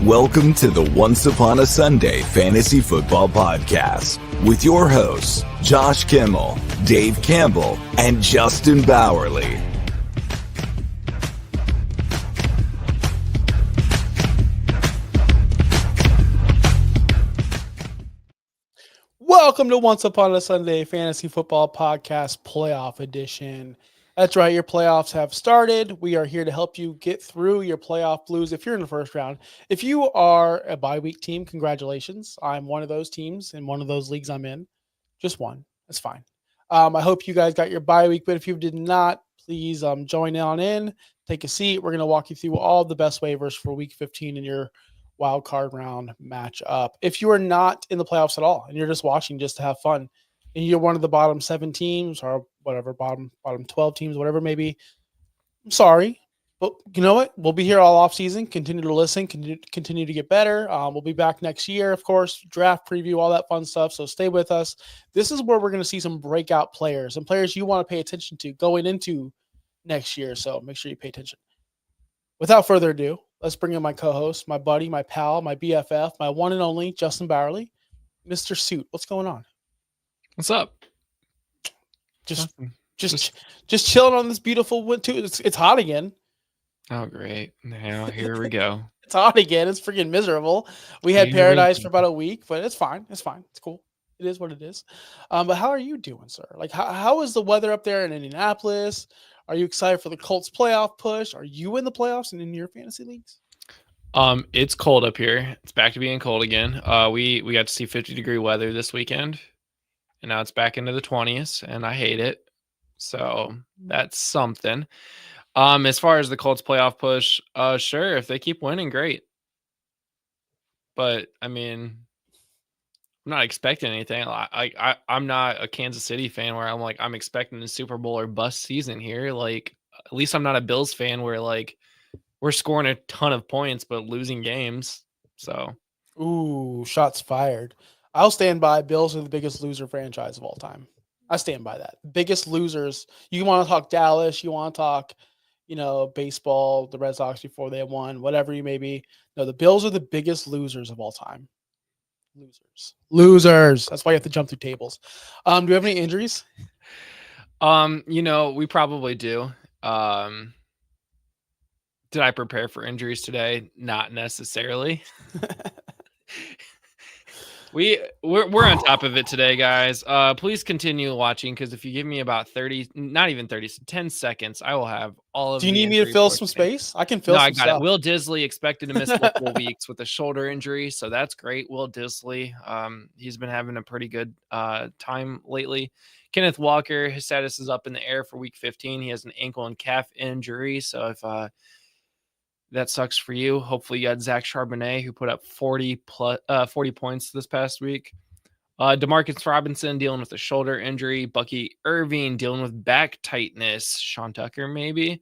Welcome to the Once Upon a Sunday Fantasy Football Podcast with your hosts, Josh Kimmel, Dave Campbell, and Justin Bowerly. Welcome to Once Upon a Sunday Fantasy Football Podcast Playoff Edition. That's right, your playoffs have started. We are here to help you get through your playoff blues if you're in the first round. If you are a bye week team, congratulations. I'm one of those teams in one of those leagues I'm in. Just one. That's fine. I hope you guys got your bye week, but if you did not, please join on in, take a seat. We're going to walk you through all the best waivers for week 15 in your wild card round matchup. If you are not in the playoffs at all and you're just watching just to have fun, and you're one of the bottom 7 teams or whatever, bottom 12 teams, whatever it may be, I'm sorry. But you know what? We'll be here all off season. Continue to listen, continue to get better. We'll be back next year, of course, draft preview, all that fun stuff. So stay with us. This is where we're going to see some breakout players and players you want to pay attention to going into next year. So make sure you pay attention. Without further ado, let's bring in my co-host, my buddy, my pal, my BFF, my one and only Justin Bowerly, Mr. Suit. What's going on? What's up? Just chilling on this beautiful winter. It's hot again. Oh, great. Now here we go. It's hot again. It's freaking miserable. We had paradise for about a week, but it's fine. It's fine. It's cool. It is what it is. But how are you doing, sir? Like, how is the weather up there in Indianapolis? Are you excited for the Colts playoff push? Are you in the playoffs and in your fantasy leagues? It's cold up here. It's back to being cold again. We got to see 50-degree weather this weekend, and now it's back into the 20s, and I hate it. So that's something. As far as the Colts playoff push, sure, if they keep winning, great. But I mean, I'm not expecting anything. I'm not a Kansas City fan where I'm expecting a Super Bowl or bust season here. Like, at least I'm not a Bills fan where we're scoring a ton of points but losing games. So, ooh, shots fired. I'll stand by. Bills are the biggest loser franchise of all time. I stand by that. Biggest losers. You want to talk Dallas, you want to talk, baseball, the Red Sox before they won, whatever you may be. No, the Bills are the biggest losers of all time. Losers. That's why you have to jump through tables. Do we have any injuries? We probably do. Did I prepare for injuries today? Not necessarily. We're on top of it today, guys. Please continue watching, because if you give me about 10 seconds, I will have all of. Do you need me to fill some space? I can fill. No, some I got stuff. it. Will Disley expected to miss multiple weeks with a shoulder injury, so that's great. Will Disley, he's been having a pretty good time lately. Kenneth Walker, his status is up in the air for week 15. He has an ankle and calf injury, so if that sucks for you. Hopefully you got Zach Charbonnet, who put up 40 points this past week. Demarcus Robinson dealing with a shoulder injury. Bucky Irving dealing with back tightness. Sean Tucker maybe.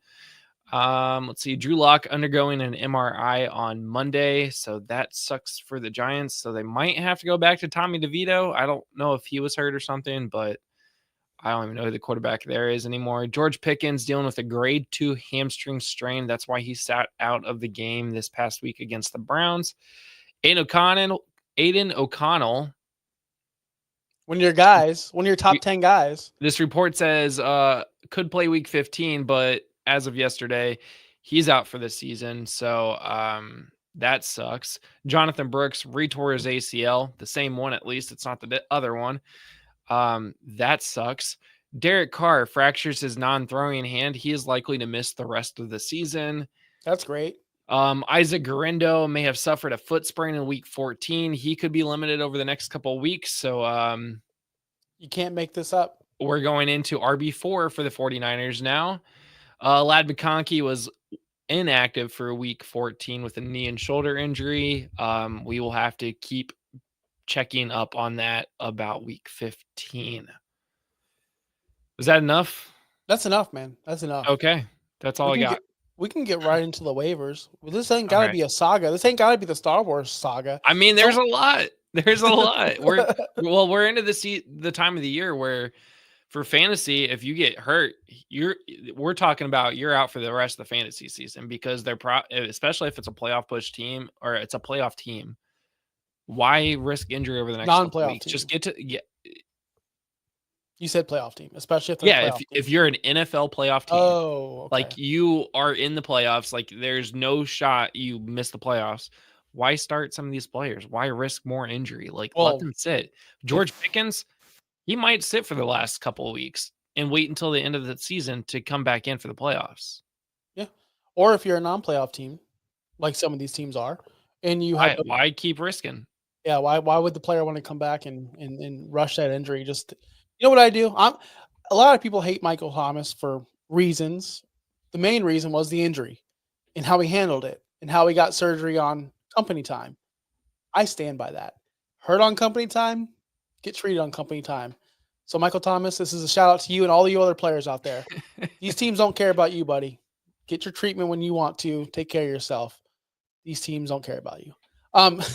Let's see. Drew Lock undergoing an MRI on Monday, so that sucks for the Giants. So they might have to go back to Tommy DeVito. I don't know if he was hurt or something, but I don't even know who the quarterback there is anymore. George Pickens dealing with a grade 2 hamstring strain. That's why he sat out of the game this past week against the Browns. Aiden O'Connell. One of your top 10 guys. This report says could play week 15, but as of yesterday, he's out for the season. So that sucks. Jonathan Brooks retore his ACL, the same one at least. It's not the other one. That sucks. Derek Carr fractures his non-throwing hand. He is likely to miss the rest of the season. That's great. Isaac Guerrero may have suffered a foot sprain in week 14. He could be limited over the next couple of weeks. So, you can't make this up. We're going into RB4 for the 49ers now. Ladd McConkey was inactive for week 14 with a knee and shoulder injury. We will have to keep checking up on that about week 15. Was that enough? That's enough, man. That's enough. Okay. That's all I got. We can get right into the waivers. This ain't got to be a saga. This ain't got to be the Star Wars saga. I mean, there's a lot. There's a lot. We're into the time of the year where For fantasy, if you get hurt, we're talking about you're out for the rest of the fantasy season because especially if it's a playoff push team or it's a playoff team. Why risk injury over the next couple Non-playoff weeks? team. Just get to You said playoff team, especially if they're a playoff team. if you're an NFL playoff team, oh, okay. like you are in the playoffs, like there's no shot you miss the playoffs. Why start some of these players? Why risk more injury? Like let them sit. George Pickens, he might sit for the last couple of weeks and wait until the end of the season to come back in for the playoffs. Yeah. Or if you're a non-playoff team, like some of these teams are, and you have why keep risking? Yeah, why would the player want to come back and rush that injury? Just you know what I do? A lot of people hate Michael Thomas for reasons. The main reason was the injury and how he handled it and how he got surgery on company time. I stand by that. Hurt on company time, get treated on company time. So Michael Thomas, this is a shout out to you and all you other players out there. These teams don't care about you, buddy. Get your treatment when you want to. Take care of yourself. These teams don't care about you.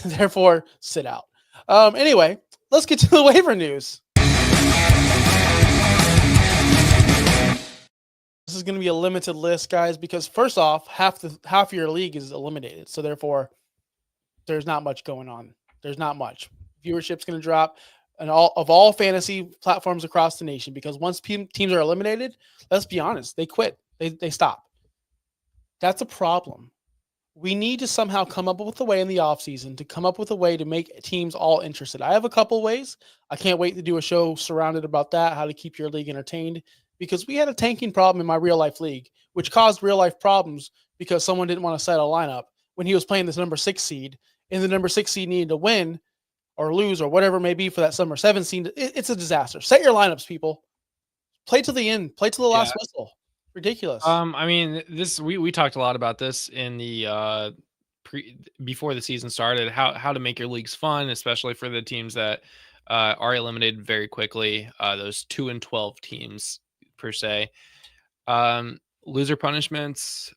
Therefore, sit out. Anyway, let's get to the waiver news. This is going to be a limited list, guys, because first off, half your league is eliminated. So therefore, there's not much going on. There's not much. Viewership's going to drop and all fantasy platforms across the nation because once teams are eliminated, let's be honest, they quit. They stop. That's a problem. We need to somehow come up with a way in the offseason to come up with a way to make teams all interested. I have a couple ways. I can't wait to do a show surrounded about that, how to keep your league entertained, because we had a tanking problem in my real life league, which caused real life problems because someone didn't want to set a lineup when he was playing this number 6 seed, and the number 6 seed needed to win or lose or whatever it may be for that number 7 seed. It's a disaster. Set your lineups, people. Play to the end. Play to the last whistle. Ridiculous. I mean, we talked a lot about this in the before the season started, how to make your leagues fun, especially for the teams that are eliminated very quickly. Those 2-12 teams per se. Loser punishments,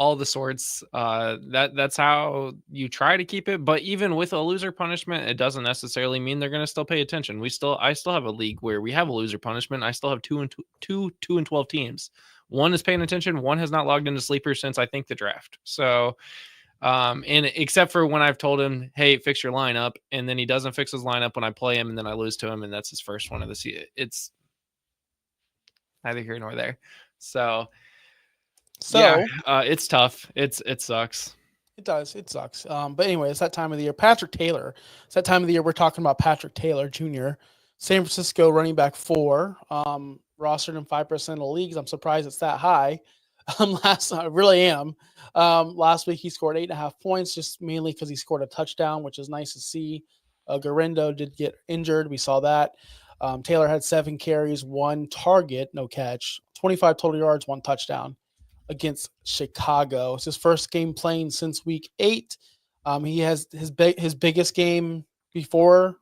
all the sorts. That's how you try to keep it. But even with a loser punishment, it doesn't necessarily mean they're going to still pay attention. I still have a league where we have a loser punishment. I still have 2-12 teams. One is paying attention. One has not logged into Sleeper since I think the draft. So, and except for when I've told him, hey, fix your lineup, and then he doesn't fix his lineup when I play him, and then I lose to him, and that's his first one of the season. It's neither here nor there. So yeah, it's tough. It sucks. It does. It sucks. But anyway, it's that time of the year. Patrick Taylor. It's that time of the year we're talking about Patrick Taylor Jr., San Francisco running back 4, rostered in 5% of leagues. I'm surprised it's that high. I really am. Last week he scored 8.5 points, just mainly because he scored a touchdown, which is nice to see. Garendo did get injured. We saw that. Taylor had 7 carries, 1 target, no catch, 25 total yards, 1 touchdown against Chicago. It's his first game playing since week 8. He has his biggest game before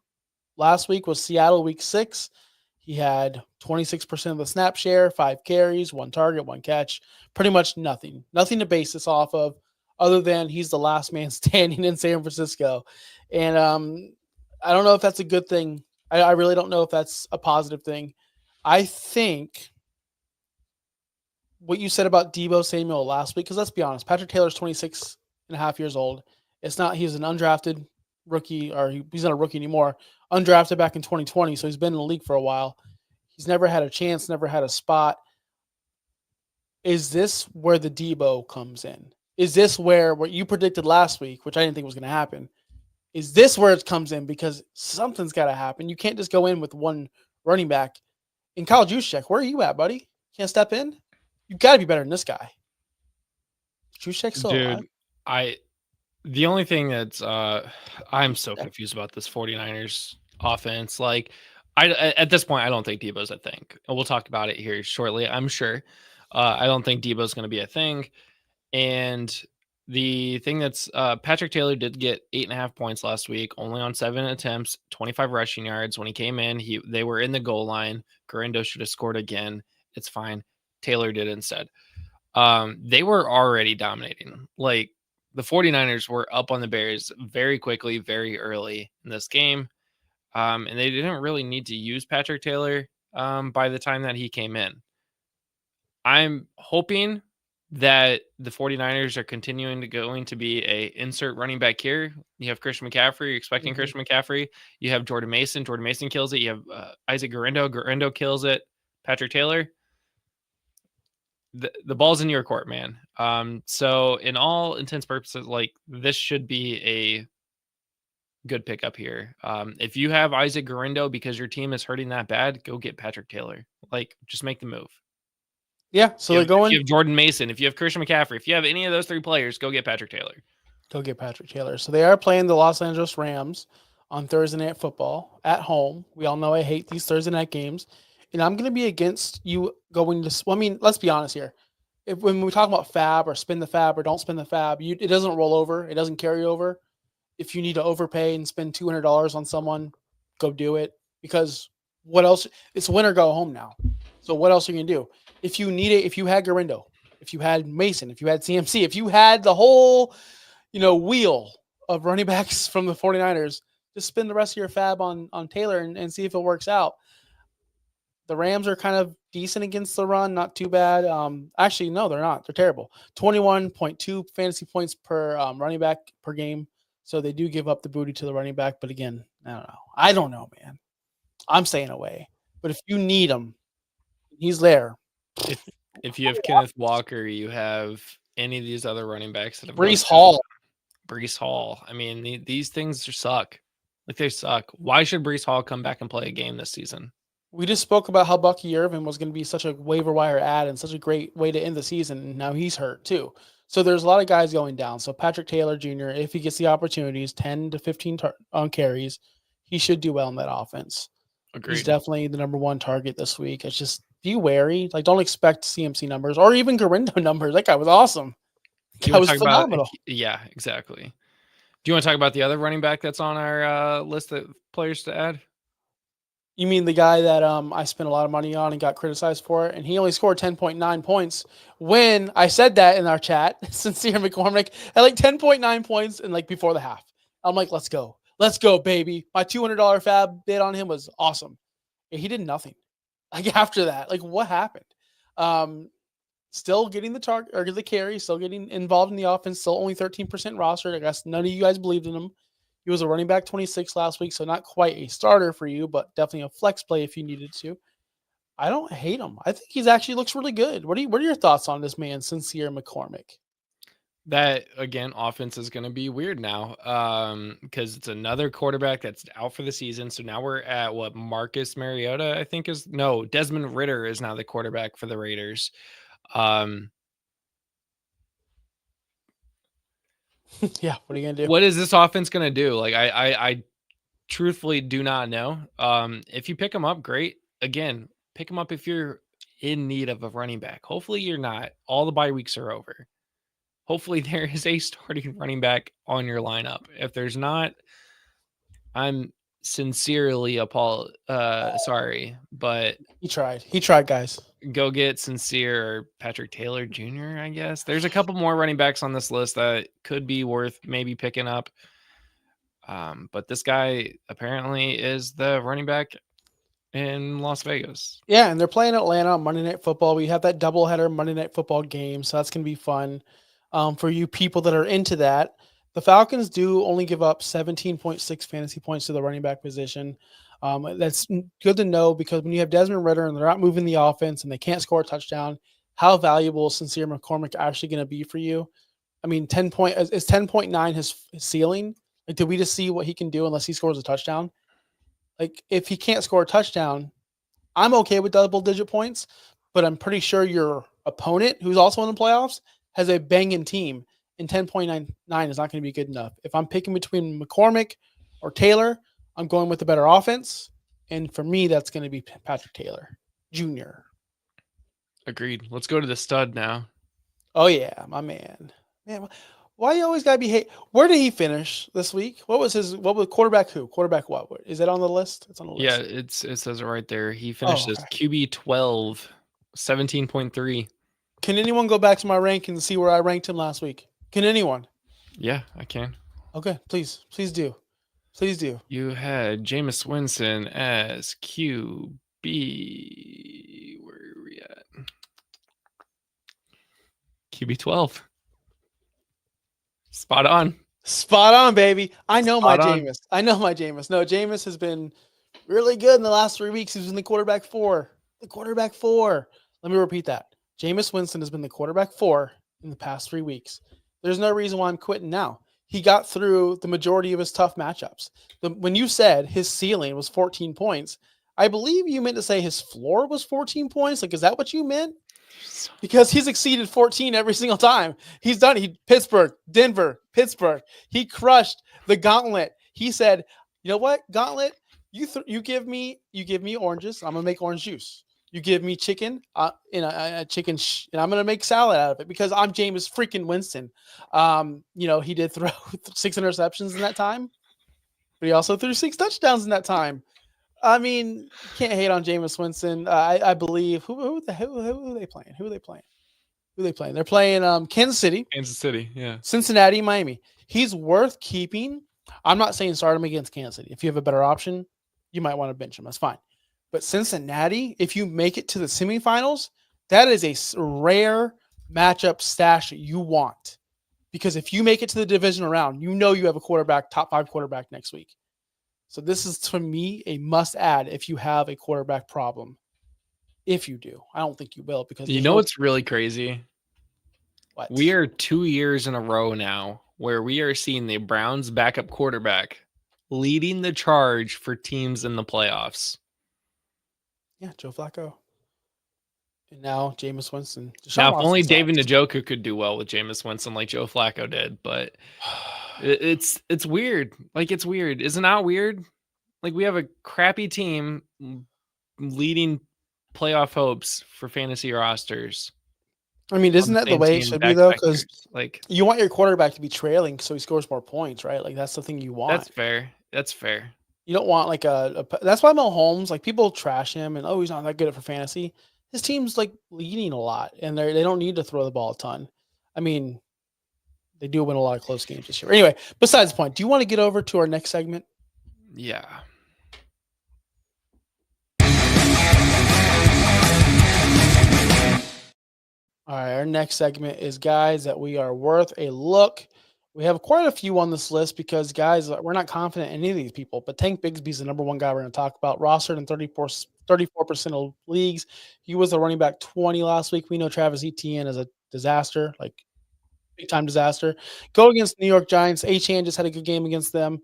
last week was Seattle week 6. He had 26% of the snap share, 5 carries, 1 target, 1 catch, pretty much nothing to base this off of other than he's the last man standing in San Francisco. And I don't know if that's a good thing. I really don't know if that's a positive thing. I think what you said about Deebo Samuel last week, because let's be honest, Patrick Taylor's 26 and a half years old. He's an undrafted rookie, or he's not a rookie anymore, undrafted back in 2020, so he's been in the league for a while. He's never had a chance, never had a spot. Is this where the Deebo comes in? Is this where what you predicted last week, which I didn't think was going to happen, is this where it comes in? Because something's got to happen. You can't just go in with one running back. And Kyle Juszczyk, where are you at, buddy? Can't step in? You've got to be better than this guy. Juszczyk's still alive. The only thing that's I'm so confused about this 49ers offense. Like, at this point, I don't think Deebo's a thing. And we'll talk about it here shortly, I'm sure. I don't think Deebo's going to be a thing. And the thing that's Patrick Taylor did get 8.5 points last week, only on 7 attempts, 25 rushing yards. When he came in, they were in the goal line. Garendo should have scored again. It's fine. Taylor did instead. They were already dominating. Like, the 49ers were up on the Bears very quickly, very early in this game. And they didn't really need to use Patrick Taylor. by the time that he came in. I'm hoping that the 49ers are going to be a insert running back here. You have Christian McCaffrey. You're expecting Christian McCaffrey. You have Jordan Mason. Jordan Mason kills it. You have Isaac Guerrero. Guerrero kills it. Patrick Taylor. The ball's in your court, man. So in all intents purposes, like, this should be a good pickup here. If you have Isaac Guerrero because your team is hurting that bad, go get Patrick Taylor. Like, just make the move. Yeah, so they're going. If you have Jordan Mason, if you have Christian McCaffrey, if you have any of those three players, go get Patrick Taylor. Go get Patrick Taylor. So they are playing the Los Angeles Rams on Thursday Night Football at home. We all know I hate these Thursday night games, and I'm going to be against you going to. Well, I mean, let's be honest here. When we talk about fab or spin the fab or don't spin the fab, it doesn't roll over. It doesn't carry over. If you need to overpay and spend $200 on someone, go do it, because what else? It's win or go home now. So what else are you going to do? If you need it, if you had Guerrero, if you had Mason, if you had CMC, if you had the whole, wheel of running backs from the 49ers, just spend the rest of your fab on Taylor and see if it works out. The Rams are kind of decent against the run, not too bad. Actually, no, they're not. They're terrible. 21.2 fantasy points per running back per game. So they do give up the booty to the running back. But again, I don't know, man. I'm staying away. But if you need him, he's there. If you have Kenneth Walker, you have any of these other running backs that have Breece Hall. I mean, these things suck. Like, they suck. Why should Breece Hall come back and play a game this season? We just spoke about how Bucky Irvin was going to be such a waiver wire ad and such a great way to end the season. And now he's hurt too. So there's a lot of guys going down. So Patrick Taylor Jr., if he gets the opportunities, 10 to 15 on carries, he should do well in that offense. Agreed. He's definitely the number one target this week. It's just, be wary. Like, don't expect CMC numbers or even Guerrero numbers. That guy was awesome. That was phenomenal. Yeah, exactly. Do you want to talk about the other running back that's on our list of players to add? You mean the guy that I spent a lot of money on and got criticized for it, and he only scored 10.9 points when I said that in our chat, Sincere McCormick, at like 10.9 points and like before the half. I'm like, let's go, baby. My $200 fab bid on him was awesome. And he did nothing. Like, after that, like, what happened? Still getting the target or the carry, still getting involved in the offense, still only 13% rostered. I guess none of you guys believed in him. He was a running back 26 last week, so not quite a starter for you, but definitely a flex play if you needed to. I don't hate him. I think he's actually looks really good. What are your thoughts on this man, Sincere McCormick? That, again, offense is going to be weird now because it's another quarterback that's out for the season. So now we're at Marcus Mariota, I think Desmond Ridder is now the quarterback for the Raiders. Yeah, what are you gonna do? What is this offense gonna do? Like, I truthfully do not know. If you pick him up, great. Again, pick him up if you're in need of a running back. Hopefully you're not. All the bye weeks are over. Hopefully there is a starting running back on your lineup. If there's not, I'm sincerely appalled. Sorry, but he tried, guys. Go get Sincere or Patrick Taylor Jr., I guess. There's a couple more running backs on this list that could be worth maybe picking up. But this guy apparently is the running back in Las Vegas. Yeah, and they're playing Atlanta on Monday Night Football. We have that doubleheader Monday Night Football game, so that's going to be fun for you people that are into that. The Falcons do only give up 17.6 fantasy points to the running back position. That's good to know, because when you have Desmond Ridder and they're not moving the offense and they can't score a touchdown, how valuable is Sincere McCormick actually going to be for you? I mean, is 10.9 his ceiling? Like, did we just see what he can do unless he scores a touchdown? Like, if he can't score a touchdown, I'm okay with double-digit points, but I'm pretty sure your opponent, who's also in the playoffs, has a banging team, and 10.99 is not going to be good enough. If I'm picking between McCormick or Taylor, I'm going with the better offense, and for me, that's going to be Patrick Taylor Jr. Agreed. Let's go to the stud now. Oh, yeah, my man. Man, why you always got to be hate? Where did he finish this week? What was quarterback who? Quarterback what? Is that on the list? It's on the list. Yeah, it says it right there. He finished as QB 12, 17.3. Can anyone go back to my ranking and see where I ranked him last week? Can anyone? Yeah, I can. Okay, please do. Please do. You had Jameis Winston as QB be, where are we at? QB 12. Spot on. Spot on, baby. I know my Spot on. Jameis. I know my Jameis. No, Jameis has been really good in the last 3 weeks. He's been the quarterback 4. The quarterback 4. Let me repeat that. Jameis Winston has been the quarterback 4 in the past 3 weeks. There's no reason why I'm quitting now. He got through the majority of his tough matchups. When you said his ceiling was 14 points, I believe you meant to say his floor was 14 points. Like, is that what you meant? Because he's exceeded 14 every single time. He's done it. Pittsburgh, Denver, Pittsburgh. He crushed the gauntlet. He said, "You know what, gauntlet? You give me oranges. I'm gonna make orange juice. You give me chicken, in a chicken, and I'm gonna make salad out of it because I'm Jameis freaking Winston." He did throw 6 interceptions in that time, but he also threw 6 touchdowns in that time. I mean, can't hate on Jameis Winston. I believe who are they playing? Who are they playing? They're playing Kansas City, Yeah. Cincinnati, Miami. He's worth keeping. I'm not saying start him against Kansas City. If you have a better option, you might want to bench him. That's fine. But Cincinnati, if you make it to the semifinals, that is a rare matchup stash that you want. Because if you make it to the divisional round, you have a quarterback, top 5 quarterback next week. So this is, to me, a must-add if you have a quarterback problem. If you do. I don't think you will. Because what's really crazy? What? We are 2 years in a row now where we are seeing the Browns backup quarterback leading the charge for teams in the playoffs. Yeah, Joe Flacco. And now Jameis Winston. Now, if only David Njoku could do well with Jameis Winston like Joe Flacco did, but it's weird. Like, it's weird. Isn't that weird? Like, we have a crappy team leading playoff hopes for fantasy rosters. I mean, isn't that the way it should be, though? Because you want your quarterback to be trailing so he scores more points, right? Like, that's the thing you want. That's fair. You don't want, like, that's why Mahomes, like, people trash him and, oh, he's not that good for fantasy. His team's, like, leading a lot, and they don't need to throw the ball a ton. I mean, they do win a lot of close games this year. Anyway, besides the point, do you want to get over to our next segment? Yeah. All right, our next segment is guys that we are worth a look. We have quite a few on this list because, guys, we're not confident in any of these people, but Tank Bigsby's the number one guy we're going to talk about. Rostered in 34% of leagues. He was the running back 20 last week. We know Travis Etienne is a disaster, like big-time disaster. Go against New York Giants. Achane just had a good game against them.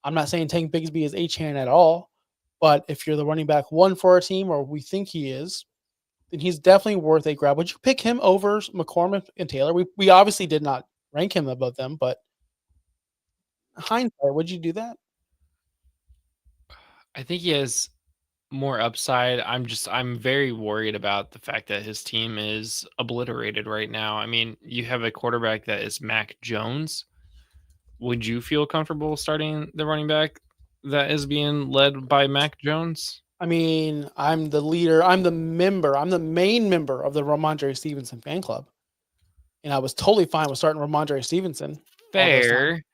I'm not saying Tank Bigsby is Achane at all, but if you're the running back 1 for our team, or we think he is, then he's definitely worth a grab. Would you pick him over McCormick and Taylor? We obviously did not rank him above them, but hindsight, would you do that? I think he has more upside. I'm very worried about the fact that his team is obliterated right now. I mean, you have a quarterback that is Mac Jones. Would you feel comfortable starting the running back that is being led by Mac Jones? I mean, I'm the leader. I'm the main member of the Ramondre Stevenson fan club. And I was totally fine with starting Ramondre Stevenson. Fair.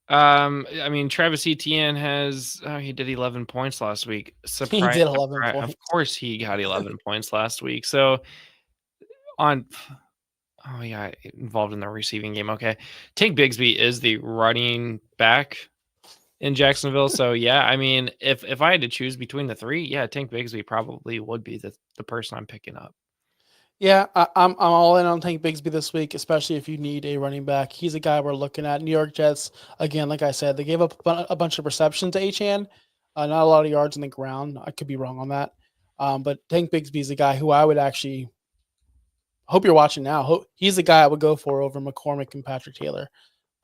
I mean, Travis Etienne he did 11 points last week. He did 11 points. Of course he got 11 points last week. So he got involved in the receiving game. Okay. Tank Bigsby is the running back in Jacksonville. So yeah, I mean, if I had to choose between the 3, yeah, Tank Bigsby probably would be the person I'm picking up. Yeah, I'm all in on Tank Bigsby this week, especially if you need a running back. He's a guy we're looking at. New York Jets, again, like I said, they gave up a bunch of receptions to Achane. Not a lot of yards on the ground. I could be wrong on that. But Tank Bigsby is a guy who I would actually hope you're watching now. He's the guy I would go for over McCormick and Patrick Taylor.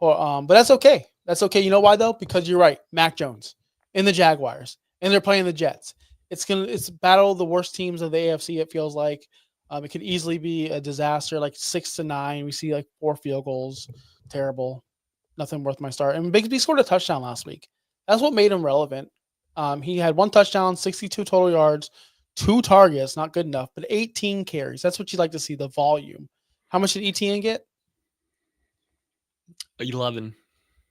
But that's okay. That's okay. You know why, though? Because you're right. Mac Jones and the Jaguars, and they're playing the Jets. It's battle the worst teams of the AFC, it feels like. It could easily be a disaster, like 6-9. We see like 4 field goals. Terrible. Nothing worth my start. And Bigsby scored a touchdown last week. That's what made him relevant. He had 1 touchdown, 62 total yards, 2 targets, not good enough, but 18 carries. That's what you'd like to see, the volume. How much did ETN get? 11.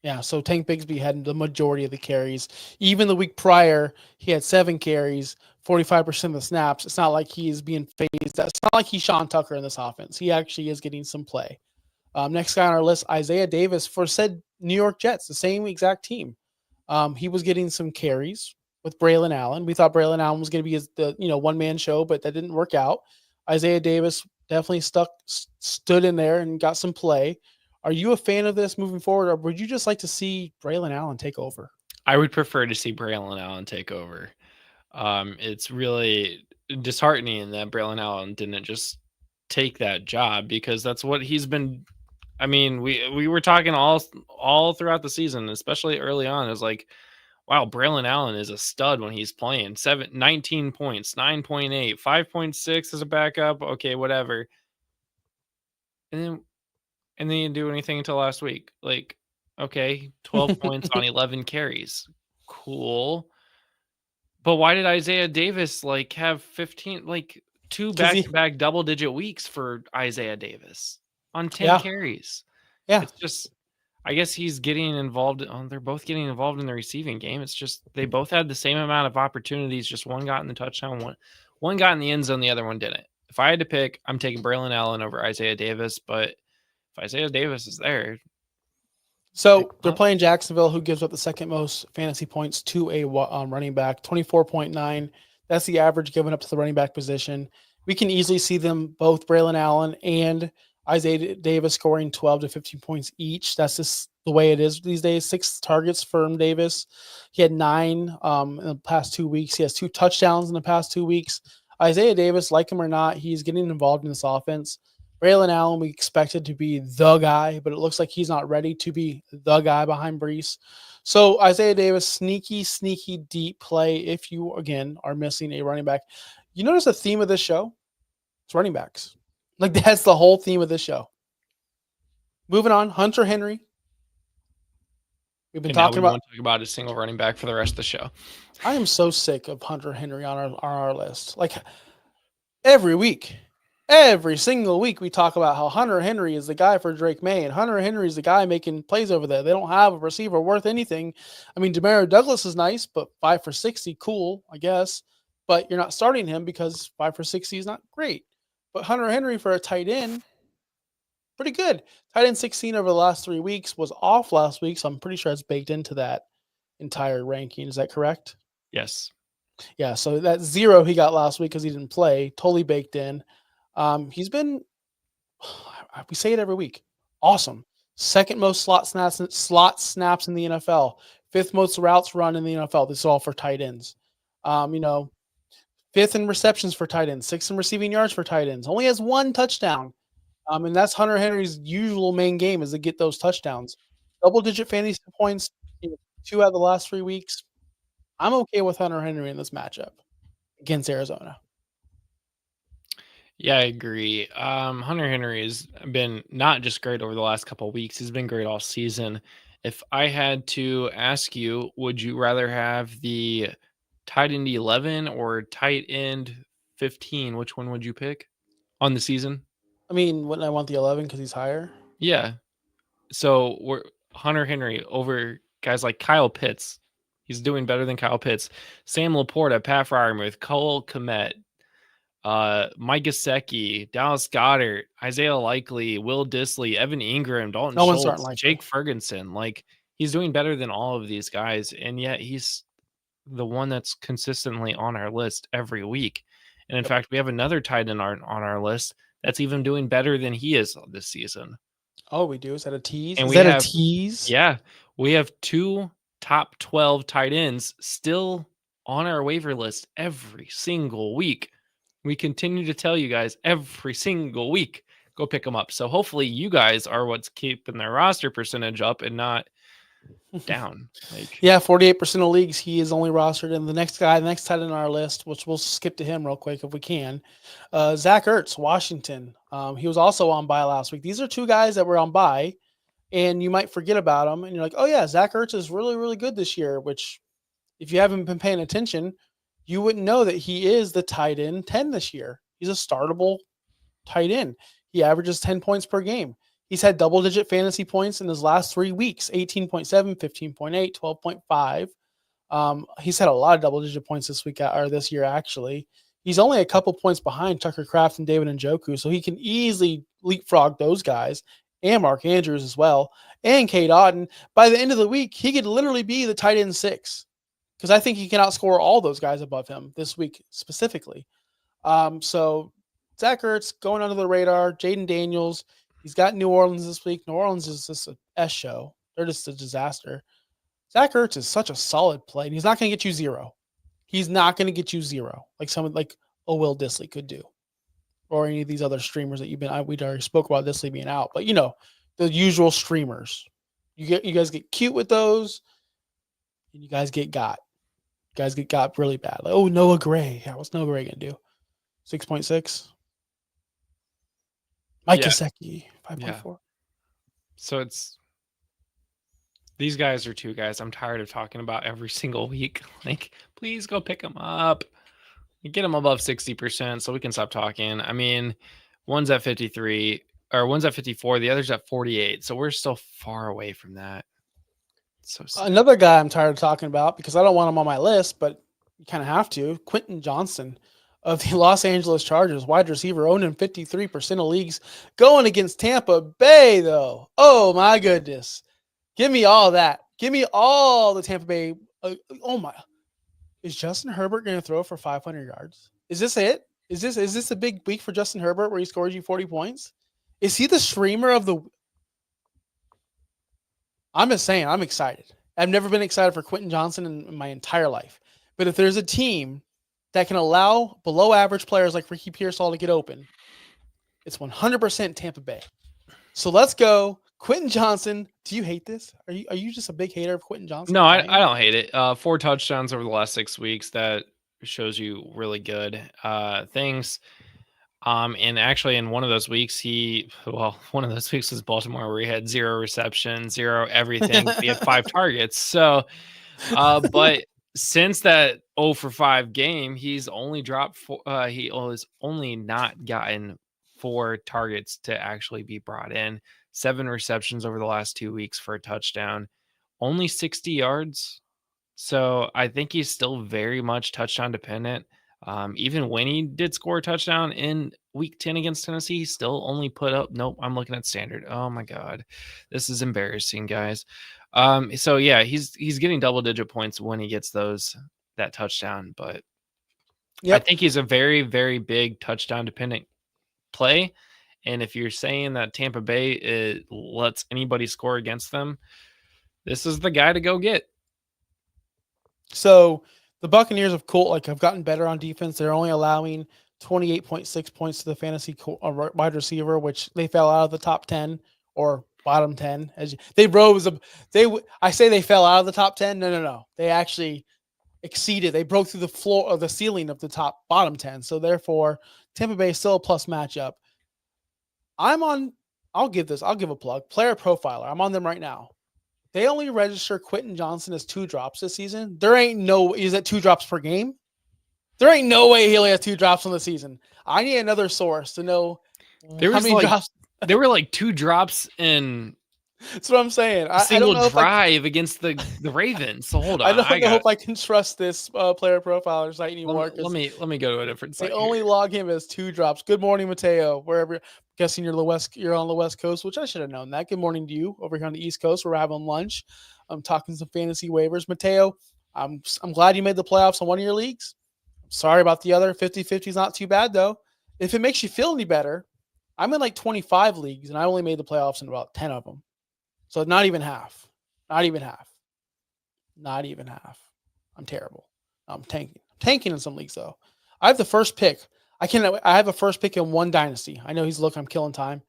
Yeah, so Tank Bigsby had the majority of the carries. Even the week prior, he had 7 carries 45% of the snaps. It's not like he's being phased. It's not like he's Sean Tucker in this offense. He actually is getting some play. Next guy on our list, Isaiah Davis for said New York Jets, the same exact team. He was getting some carries with Braylon Allen. We thought Braylon Allen was going to be the one-man show, but that didn't work out. Isaiah Davis definitely stood in there and got some play. Are you a fan of this moving forward, or would you just like to see Braylon Allen take over? I would prefer to see Braylon Allen take over. It's really disheartening that Braylon Allen didn't just take that job, because that's what he's been. I mean, we were talking all throughout the season, especially early on. It was like, wow, Braylon Allen is a stud when he's playing. 19 points, 9.8, 5.6 as a backup. Okay, whatever. And then he didn't do anything until last week. Like, okay, 12 points on 11 carries. Cool. But why did Isaiah Davis have 15, two back-to-back double-digit weeks for Isaiah Davis on 10 carries? Yeah. It's just, I guess he's getting involved. They're both getting involved in the receiving game. It's just they both had the same amount of opportunities. Just one got in the touchdown, one got in the end zone, the other one didn't. If I had to pick, I'm taking Braylon Allen over Isaiah Davis. But if Isaiah Davis is there. So they're playing Jacksonville, who gives up the second most fantasy points to a running back, 24.9. That's the average given up to the running back position. We can easily see them, both Braylon Allen and Isaiah Davis, scoring 12 to 15 points each. That's just the way it is these days. 6 targets for Davis. He had 9 in the past 2 weeks. He has 2 touchdowns in the past 2 weeks. Isaiah Davis, like him or not, he's getting involved in this offense. Braylon Allen, we expected to be the guy, but it looks like he's not ready to be the guy behind Brees. So Isaiah Davis, sneaky deep play if you, again, are missing a running back. You notice the theme of this show? It's running backs. That's the whole theme of this show. Moving on, Hunter Henry. We've been talking about. Won't talk about a single running back for the rest of the show. I am so sick of Hunter Henry on our list. Every week. Every single week we talk about how Hunter Henry is the guy for Drake May, and Hunter Henry is the guy making plays over there. They don't have a receiver worth anything. I mean, Demario Douglas is nice, but 5 for 60, cool, I guess. But you're not starting him because 5 for 60 is not great. But Hunter Henry for a tight end, pretty good. Tight end 16 over the last 3 weeks, was off last week, so I'm pretty sure it's baked into that entire ranking. Is that correct? Yes. Yeah, so that 0 he got last week because he didn't play, totally baked in. He's been, we say it every week, awesome. Second most slot snaps in the NFL. 5th most routes run in the NFL. This is all for tight ends. 5th in receptions for tight ends. 6th in receiving yards for tight ends. Only has 1 touchdown. And that's Hunter Henry's usual main game, is to get those touchdowns. Double-digit fantasy points, 2 out of the last 3 weeks. I'm okay with Hunter Henry in this matchup against Arizona. Yeah, I agree. Hunter Henry has been not just great over the last couple of weeks. He's been great all season. If I had to ask you, would you rather have the tight end 11 or tight end 15? Which one would you pick on the season? I mean, wouldn't I want the 11 because he's higher? Yeah. So we're Hunter Henry over guys like Kyle Pitts. He's doing better than Kyle Pitts. Sam Laporta, Pat Freiermuth, Cole Kmet, Mike Gesicki, Dallas Goedert, Isaiah Likely, Will Dissly, Evan Ingram, Dalton Schultz, Jake Ferguson. He's doing better than all of these guys, and yet he's the one that's consistently on our list every week. And in fact, we have another tight end on our list that's even doing better than he is this season. Oh, we do? Is that a tease? And is that a tease? Yeah. We have 2 top 12 tight ends still on our waiver list every single week. We continue to tell you guys every single week, go pick them up. So hopefully you guys are what's keeping their roster percentage up and not down. 48% of leagues, he is only rostered. And the next tight end on our list, which we'll skip to him real quick if we can, Zach Ertz, Washington. He was also on bye last week. These are 2 guys that were on bye, and you might forget about them. And you're like, oh, yeah, Zach Ertz is really, really good this year, which if you haven't been paying attention, you wouldn't know that he is the tight end 10 this year. He's a startable tight end. He averages 10 points per game. He's had double-digit fantasy points in his last 3 weeks, 18.7, 15.8, 12.5. He's had a lot of double-digit points this year, actually. He's only a couple points behind Tucker Kraft and David Njoku, so he can easily leapfrog those guys and Mark Andrews as well, and Cade Otton. By the end of the week, he could literally be the tight end 6 because I think he can outscore all those guys above him this week specifically. So Zach Ertz going under the radar. Jaden Daniels, he's got New Orleans this week. New Orleans is just a S show. They're just a disaster. Zach Ertz is such a solid play, and he's not going to get you 0. He's not going to get you 0 like someone like a Will Dissly could do, or any of these other streamers that we already spoke about Dissly being out. But the usual streamers, you guys get cute with those, and you guys get got. You guys get got really bad. Like, oh, Noah Gray. Yeah, what's Noah Gray going to do? 6.6. Mike Gesicki, 5.4. Yeah. So these guys are 2 guys I'm tired of talking about every single week. Like, please go pick them up. Get them above 60% so we can stop talking. I mean, one's at 53 or one's at 54. The other's at 48. So we're still far away from that. So another guy I'm tired of talking about because I don't want him on my list, but you kind of have to. Quentin Johnson of the Los Angeles Chargers, wide receiver, owned in 53% of leagues, going against Tampa Bay, though. Oh, my goodness. Give me all that. Give me all the Tampa Bay. Oh, my. Is Justin Herbert going to throw for 500 yards? Is this it? Is this a big week for Justin Herbert where he scores you 40 points? Is he the streamer of the – I'm just saying, I'm excited. I've never been excited for Quentin Johnson in my entire life. But if there's a team that can allow below-average players like Ricky Pearsall to get open, it's 100% Tampa Bay. So let's go. Quentin Johnson, do you hate this? Are you just a big hater of Quentin Johnson? No, I don't hate it. 4 touchdowns over the last 6 weeks. That shows you really good things. And actually in one of those weeks, one of those weeks was Baltimore where he had 0 reception, 0 everything. He had 5 targets. So, but since that 0 for 5 game, he's only dropped he has only not gotten 4 targets to actually be brought in. 7 receptions over the last 2 weeks for a touchdown, only 60 yards. So I think he's still very much touchdown dependent. Even when he did score a touchdown in week 10 against Tennessee, he still only put up, nope, I'm looking at standard. Oh my God, this is embarrassing, guys. So yeah, he's getting double-digit points when he gets that touchdown, but I think he's a very, very big touchdown dependent play. And if you're saying that Tampa Bay lets anybody score against them, this is the guy to go get. So the Buccaneers have gotten better on defense. They're only allowing 28.6 points to the fantasy wide receiver, which they fell out of the top 10 or bottom 10. I say they fell out of the top 10. No. They actually exceeded. They broke through the floor of the ceiling of the bottom 10. So therefore, Tampa Bay is still a plus matchup. I'll give a plug. Player Profiler. I'm on them right now. They only register Quentin Johnson as 2 drops this season. Is that 2 drops per game? There ain't no way he only has 2 drops on the season. I need another source to know how many drops. There were 2 drops in. That's what I'm saying. Single drive against the Ravens. So hold on. I don't hope I can trust this Player Profiler site anymore. Let me go to a different site. They only log him as 2 drops. Good morning, Mateo. Wherever, guessing you're on the West Coast, which I should have known that. Good morning to you over here on the East Coast. We're having lunch. I'm talking some fantasy waivers. Mateo, I'm glad you made the playoffs on one of your leagues. Sorry about the other. 50-50 is not too bad though. If it makes you feel any better, I'm in 25 leagues and I only made the playoffs in about 10 of them. So not even half. I'm terrible. I'm tanking in some leagues though. I have the first pick. I have a first pick in one dynasty. I know I'm killing time.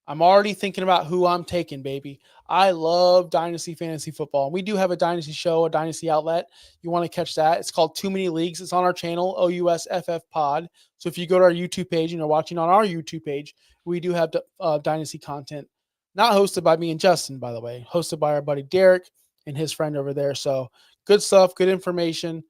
I'm already thinking about who I'm taking, baby. I love dynasty fantasy football. We do have a dynasty show, a dynasty outlet. You want to catch that? It's called Too Many Leagues. It's on our channel, OUSFF Pod. So if you go to our YouTube page and you're watching on our YouTube page, we do have dynasty content. Not hosted by me and Justin, by the way. Hosted by our buddy Derek and his friend over there. So good stuff, good information,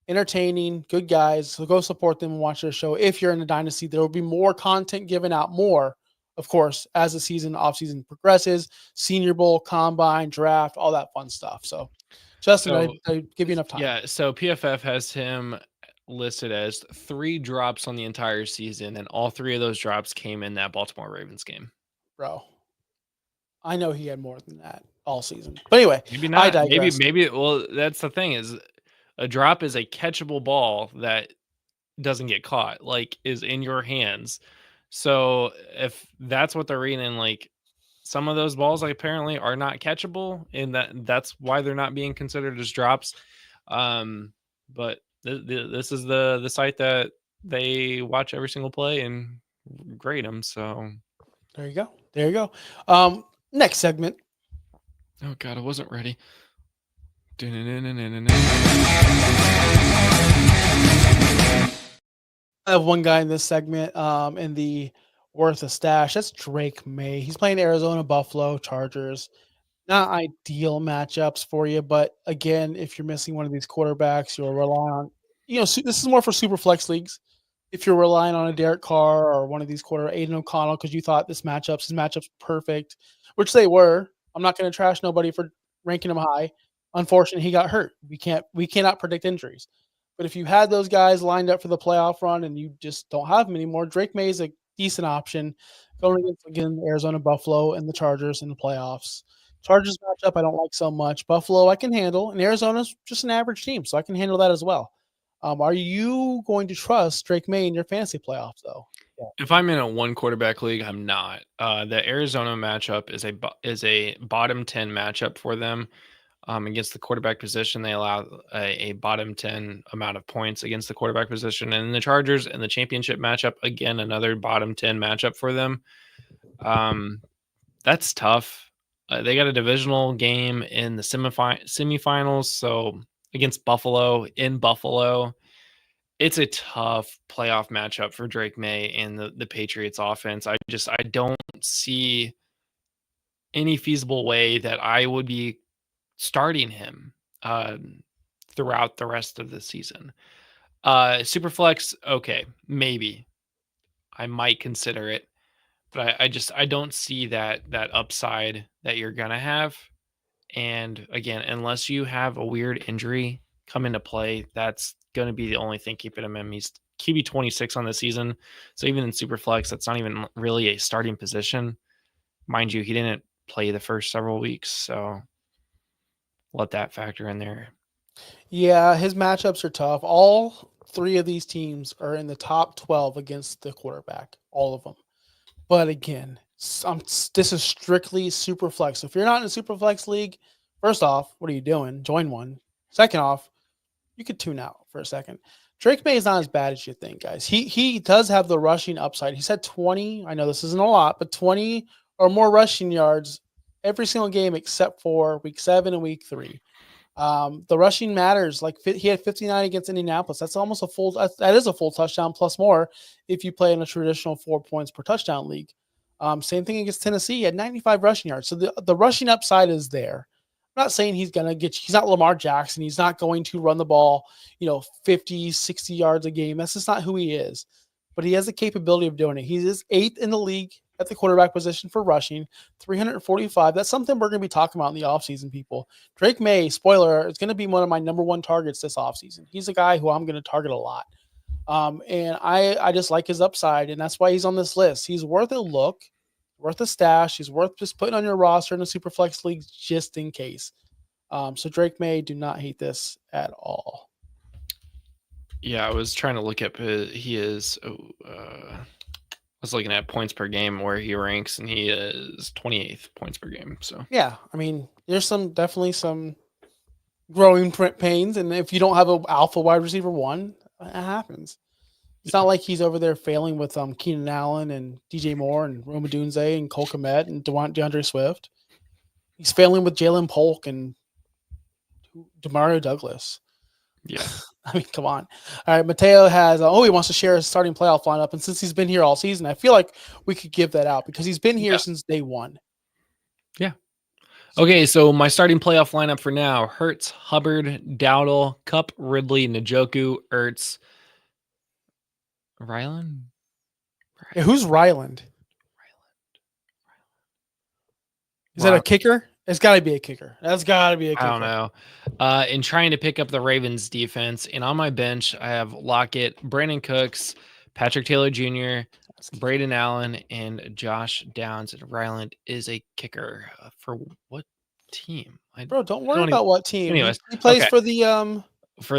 entertaining, good guys. So go support them and watch their show. If you're in the dynasty, there will be more content given out more, of course, as the offseason progresses. Senior Bowl, Combine, Draft, all that fun stuff. So Justin, So, I give you enough time. yeah, so PFF has him listed as 3 drops on the entire season, and all 3 of those drops came in that Baltimore Ravens game. Bro, I know he had more than that all season. But anyway, Maybe I not. digress. Well, that's the thing is a drop is a catchable ball that doesn't get caught, like, is in your hands. So, if that's what they're reading, like, some of those balls like, apparently are not catchable, and that's why they're not being considered as drops. But this is the site that they watch every single play and grade them. So, There you go. There you go. Next segment. oh god, I wasn't ready. I have one guy in this segment in the worth a stash. That's Drake May. He's playing Arizona, Buffalo, Chargers. Not ideal matchups for you, but again, if you're missing one of these quarterbacks, you'll rely on, this is more for super flex leagues. If you're relying on a Derek Carr or one of these Aiden O'Connell because you thought his matchups perfect, which they were. I'm not going to trash nobody for ranking him high. Unfortunately, he got hurt. We cannot predict injuries. But if you had those guys lined up for the playoff run and you just don't have them anymore, Drake May is a decent option going against, again, Arizona, Buffalo, and the Chargers in the playoffs. Chargers matchup I don't like so much. Buffalo I can handle, and Arizona's just an average team, so I can handle that as well. Are you going to trust Drake May in your fantasy playoffs, though? Yeah. If I'm in a 1 quarterback league, I'm not. The Arizona matchup is a bottom 10 matchup for them. Against the quarterback position, they allow a bottom 10 amount of points against the quarterback position. And the Chargers in the championship matchup, again, another bottom 10 matchup for them. That's tough. They got a divisional game in the semifinals. So against Buffalo in Buffalo, it's a tough playoff matchup for Drake May and the Patriots offense. I don't see any feasible way that I would be starting him throughout the rest of the season. Superflex, okay, maybe I might consider it, but I don't see that upside that you're gonna have. And again, unless you have a weird injury come into play, that's gonna be the only thing keeping him in. He's QB 26 on the season, so even in Superflex, that's not even really a starting position. Mind you, he didn't play the first several weeks, so let that factor in there. Yeah, his matchups are tough. All 3 of these teams are in the top 12 against the quarterback, all of them. But again, this is strictly super flex. So if you're not in a super flex league, first off, what are you doing? Join one. Second off, you could tune out for a second. Drake May is not as bad as you think, guys. He does have the rushing upside. He said 20. I know this isn't a lot, but 20 or more rushing yards every single game except for week 7 and week 3. The rushing matters. Like he had 59 against Indianapolis. That's almost a full. That is a full touchdown plus more if you play in a traditional 4 points per touchdown league. Same thing against Tennessee. He had 95 rushing yards. So the rushing upside is there. I'm not saying he's not Lamar Jackson. He's not going to run the ball, 50, 60 yards a game. That's just not who he is. But he has the capability of doing it. He is 8th in the league at the quarterback position for rushing, 345. That's something we're going to be talking about in the offseason, people. Drake May, spoiler, is going to be one of my number 1 targets this offseason. He's a guy who I'm going to target a lot. And I just like his upside, and that's why he's on this list. He's worth a look, worth a stash. He's worth just putting on your roster in a super flex league just in case. So Drake May, do not hate this at all. Yeah, I was trying to look up I was looking at points per game where he ranks, and he is 28th points per game. So yeah, I mean, there's definitely some growing pains, and if you don't have an alpha wide receiver 1, it happens. It's not like he's over there failing with Keenan Allen and DJ Moore and Roma Dunze and Cole Kmet and DeAndre Swift. He's failing with Jalen Polk and Demario Douglas. yeah. I mean, come on. All right, Mateo has he wants to share his starting playoff lineup, and since he's been here all season, I feel like we could give that out because he's been here since day 1. Yeah. Okay, so my starting playoff lineup for now: Hurts, Hubbard, Dowdle, Kupp, Ridley, Njoku, Ertz, Ryland. Yeah, who's Ryland? Is that a kicker? It's got to be a kicker. That's got to be a kicker. I don't know. In trying to pick up the Ravens defense, and on my bench, I have Lockett, Brandon Cooks, Patrick Taylor Jr., Braden Allen, and Josh Downs. And Ryland is a kicker for what team? Bro, don't worry about what team. Anyways, he plays okay. for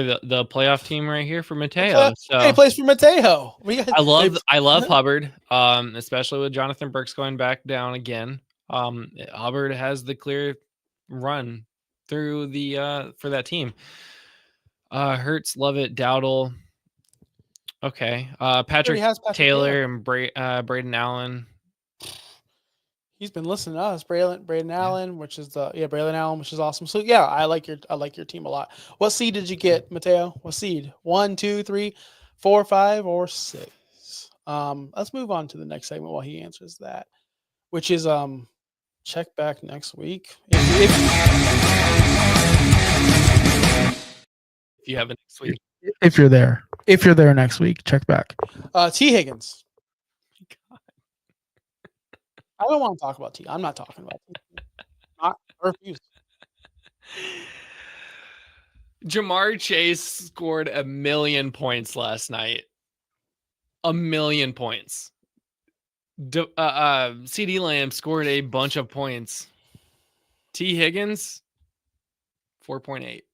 the playoff team right here for Mateo. So he plays for Mateo. I love Hubbard, especially with Jonathan Burks going back down again. Hubbard has the clear run through the for that team. Hurts, Lovett, Dowdle. Okay. Patrick Taylor and Braden Allen. He's been listening to us, Braden Allen, which is Braden Allen, which is awesome. So yeah, I like your team a lot. What seed did you get, Mateo? What seed? 1, 2, 3, 4, 5, or 6? Let's move on to the next segment while he answers that, which is check back next week. If you have it next week. If you're there next week, check back. T. Higgins. I don't want to talk about T. I'm not talking about T. I refuse. Jamar Chase scored 1,000,000 points last night. 1,000,000 points. CD Lamb scored a bunch of points. T. Higgins, 4.8.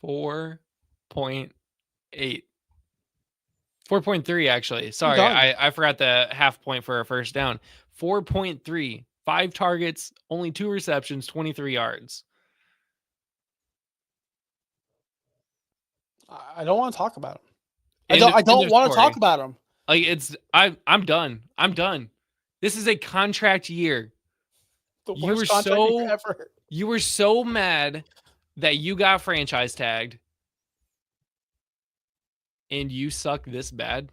4.8. 4.3, actually. Sorry, I forgot the half point for a first down. 4.3. 5 targets, only 2 receptions, 23 yards. I don't want to talk about him. I don't want to talk about him. Like I'm done. I'm done. This is a contract year. The worst contract ever. You were so mad that you got franchise tagged and you suck this bad.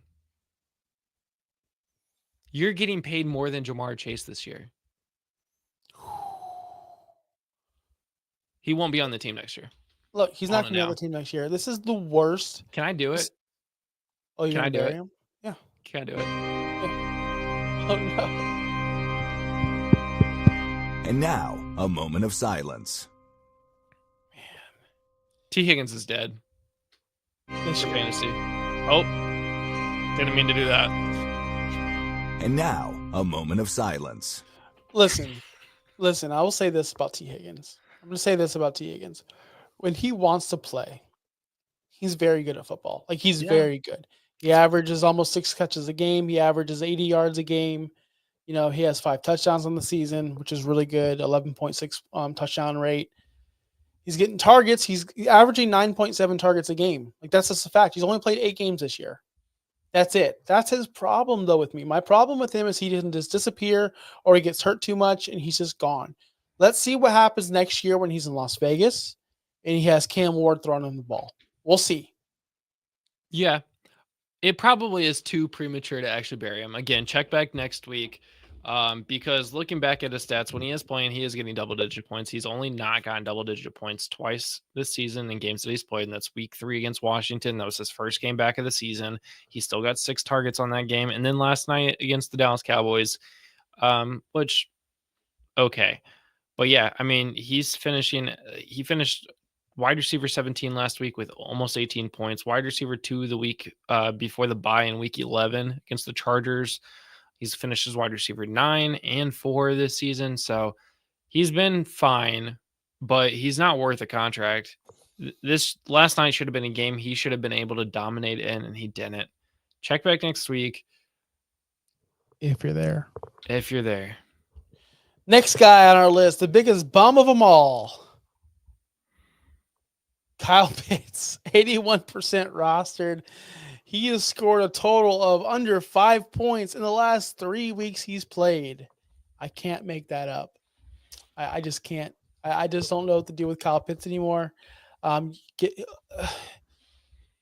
You're getting paid more than Jamar Chase this year. He won't be on the team next year. Look, he's not going to be on the team next year. This is the worst. Can I do it? Oh, you can I do it? Him? Yeah. Can I do it? Yeah. Oh, no. And now, a moment of silence. Man. T. Higgins is dead. This for fantasy. Oh. Didn't mean to do that. And now, a moment of silence. Listen, I will say this about T. Higgins. I'm going to say this about T. Higgins. When he wants to play, he's very good at football. Like, he's very good. He averages almost 6 catches a game. He averages 80 yards a game. You know, he has 5 touchdowns on the season, which is really good. 11.6 touchdown rate. He's getting targets. He's averaging 9.7 targets a game. Like, that's just a fact. He's only played 8 games this year. That's it. That's his problem, though, with me. My problem with him is he doesn't just disappear or he gets hurt too much and he's just gone. Let's see what happens next year when he's in Las Vegas and he has Cam Ward throwing him the ball. We'll see. Yeah. It probably is too premature to actually bury him. Again, check back next week. Because looking back at his stats, when he is playing, he is getting double-digit points. He's only not gotten double-digit points twice this season in games that he's played, and that's week 3 against Washington. That was his first game back of the season. He still got 6 targets on that game. And then last night against the Dallas Cowboys, which, okay. But yeah, I mean, he finished wide receiver 17 last week with almost 18 points. Wide receiver 2 the week before the bye in week 11 against the Chargers. He's finished as wide receiver 9 and 4 this season. So he's been fine, but he's not worth a contract. This last night should have been a game he should have been able to dominate in, and he didn't. Check back next week. If you're there. Next guy on our list, the biggest bum of them all. Kyle Pitts, 81% rostered. He has scored a total of under 5 points in the last 3 weeks he's played. I can't make that up. I just can't. I just don't know what to do with Kyle Pitts anymore.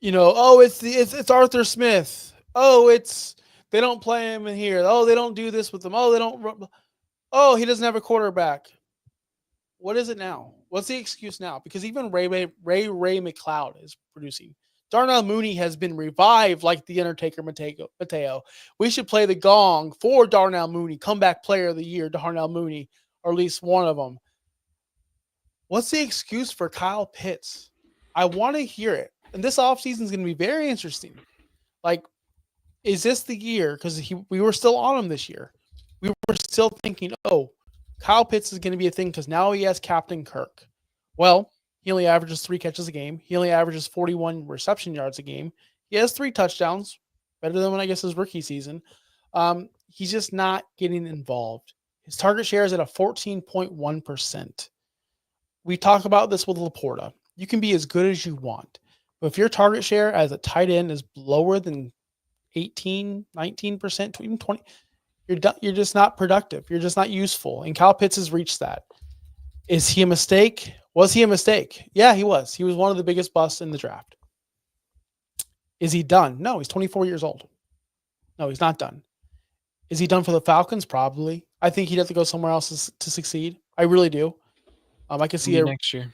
It's Arthur Smith. They don't play him in here. Oh, they don't do this with him. Oh, he doesn't have a quarterback. What is it now? What's the excuse now? Because even Ray McLeod is producing. Darnell Mooney has been revived like the Undertaker Mateo. We should play the gong for Darnell Mooney, comeback player of the year, Darnell Mooney. or at least one of them. What's the excuse for Kyle Pitts? I want to hear it. And this offseason is going to be very interesting. Like, is this the year? Because we were still on him this year. We were still thinking, oh, Kyle Pitts is going to be a thing because now he has Captain Kirk. Well, he only averages 3 catches a game. He only averages 41 reception yards a game. He has 3 touchdowns, better than when I guess his rookie season. He's just not getting involved. His target share is at a 14.1%. We talk about this with Laporta. You can be as good as you want, but if your target share as a tight end is lower than 18, 19%, even 20, you're just not productive. You're just not useful. And Kyle Pitts has reached that. Is he a mistake? Was he a mistake? Yeah, he was. He was one of the biggest busts in the draft. Is he done? No, he's 24 years old. No, he's not done. Is he done for the Falcons? Probably. I think he'd have to go somewhere else to succeed. I really do. I can see it next year,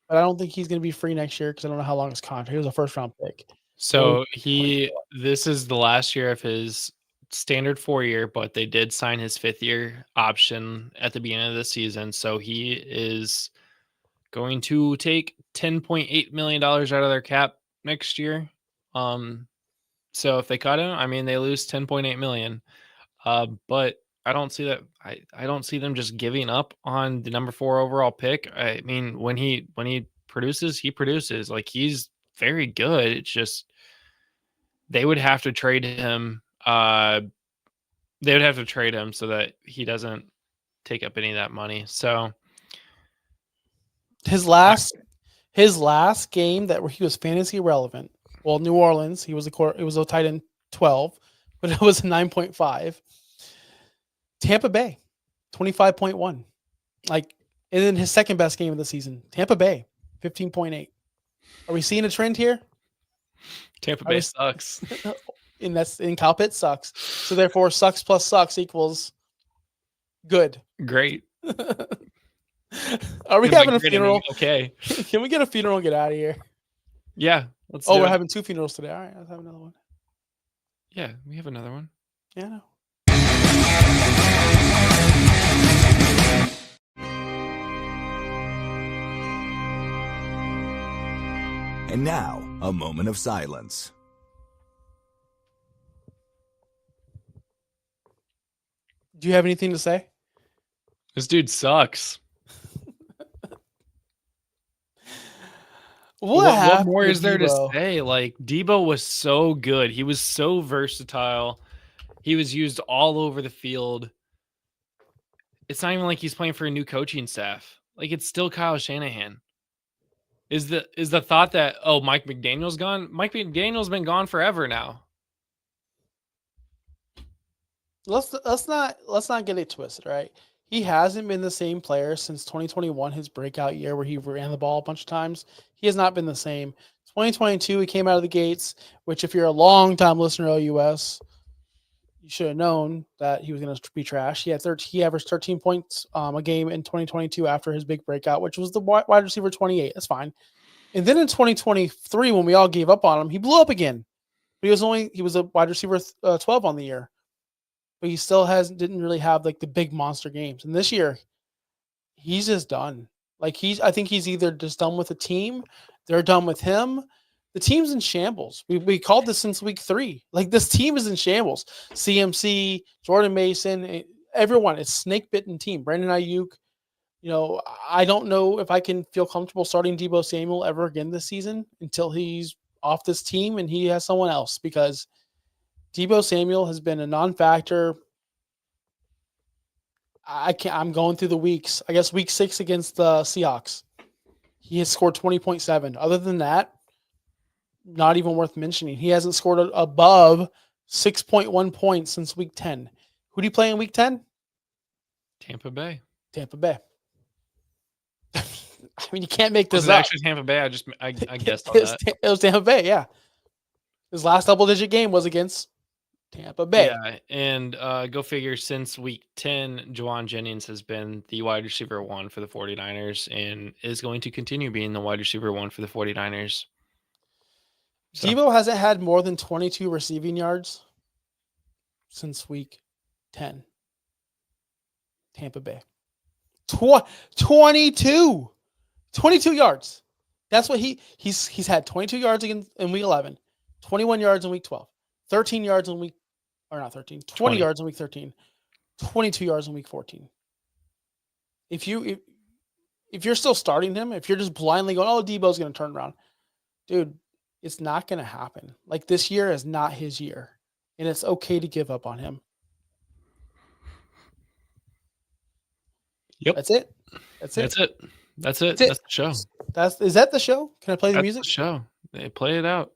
but I don't think he's going to be free next year because I don't know how long his contract. He was a first-round pick. So this is the last year of his standard 4-year, but they did sign his 5th-year option at the beginning of the season. So he is going to take $10.8 million out of their cap next year. So if they cut him, I mean, they lose $10.8 million. But I don't see that. I don't see them just giving up on the number 4 overall pick. I mean, when he produces, he produces. Like, he's very good. It's just they would have to trade him. They would have to trade him so that he doesn't take up any of that money. So his last game that where he was fantasy relevant. Well, New Orleans, it was a tight end 12, but it was a 9.5. Tampa Bay, 25.1. Like, and then his second best game of the season, Tampa Bay, 15.8. Are we seeing a trend here? Tampa Bay sucks. And Kyle Pitts sucks. So therefore, sucks plus sucks equals good. Great. Are we having a funeral? Okay. Can we get a funeral and get out of here? Yeah. Let's we're having 2 funerals today. All right, let's have another one. Yeah, we have another one. Yeah, I know. And now, a moment of silence. Do you have anything to say? This dude sucks. What more is there to say? Like, Debo was so good. He was so versatile. He was used all over the field. It's not even like he's playing for a new coaching staff. Like, it's still Kyle Shanahan. Is the thought that, oh, Mike McDaniel's gone? Mike McDaniel's been gone forever now. Let's not get it twisted, right? He hasn't been the same player since 2021, his breakout year where he ran the ball a bunch of times. He has not been the same. 2022, he came out of the gates, which if you're a long-time listener to OUS, you should have known that he was going to be trash. He averaged 13 points a game in 2022 after his big breakout, which was the wide receiver 28. That's fine. And then in 2023, when we all gave up on him, he blew up again. But he was a wide receiver 12 on the year. But he still didn't really have like the big monster games. And this year, he's just done. Like I think he's either just done with the team, they're done with him. The team's in shambles. We called this since week 3. Like, this team is in shambles. CMC, Jordan Mason, everyone. It's snake-bitten team. Brandon Ayuk. You know, I don't know if I can feel comfortable starting Deebo Samuel ever again this season until he's off this team and he has someone else, because Deebo Samuel has been a non-factor. I'm going through the weeks. I guess week 6 against the Seahawks, he has scored 20.7. Other than that, not even worth mentioning. He hasn't scored above 6.1 points since week 10. Who do you play in week 10? Tampa Bay. I mean, you can't make this was it up. actually Tampa Bay? I guessed on that. It was Tampa Bay, yeah. His last double-digit game was against Tampa Bay. Yeah, and go figure, since week 10, Juwan Jennings has been the wide receiver 1 for the 49ers and is going to continue being the wide receiver 1 for the 49ers. So. Deebo hasn't had more than 22 receiving yards since week 10. Tampa Bay. 22 yards. That's what he's had 22 yards in week 11, 21 yards in week 12, 13 yards in week, or not 13, 20 yards in week 13, 22 yards in week 14. If you're still starting him, if you're just blindly going, oh, Debo's going to turn around, dude, it's not going to happen. Like, this year is not his year, and it's okay to give up on him. Yep. That's it. That's it. That's the show. Is that the show? Can I play the music? The show. They play it out.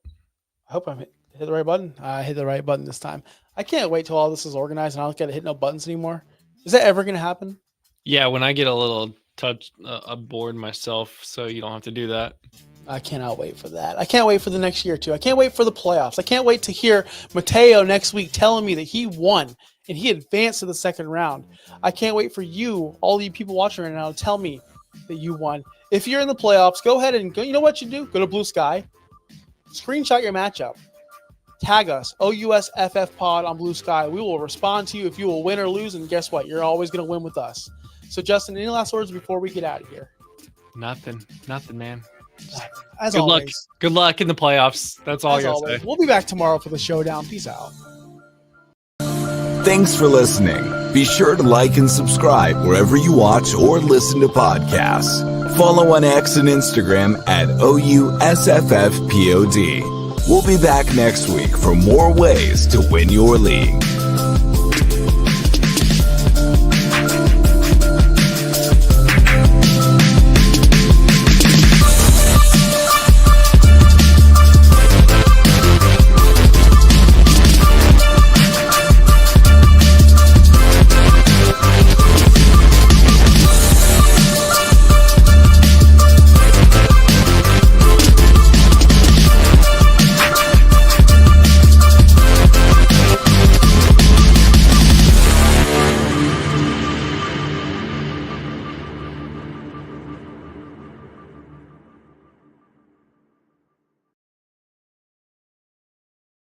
I hope I hit the right button. I hit the right button this time. I can't wait till all this is organized and I don't get to hit no buttons anymore. Is that ever going to happen? Yeah, when I get a little bored myself, so you don't have to do that. I cannot wait for that. I can't wait for the next year too. I can't wait for the playoffs. I can't wait to hear Mateo next week telling me that he won and he advanced to the second round. I can't wait for you, all you people watching right now, to tell me that you won. If you're in the playoffs, go ahead and go. You know what you do? Go to Blue Sky. Screenshot your matchup. Tag us, OUSFF Pod on Blue Sky. We will respond to you if you will win or lose. And guess what? You're always going to win with us. So, Justin, any last words before we get out of here? Nothing, man. As Good always. luck. Good luck in the playoffs. That's all I got to say. We'll be back tomorrow for the showdown. Peace out. Thanks for listening. Be sure to like and subscribe wherever you watch or listen to podcasts. Follow on X and Instagram at OUSFFPOD. We'll be back next week for more ways to win your league.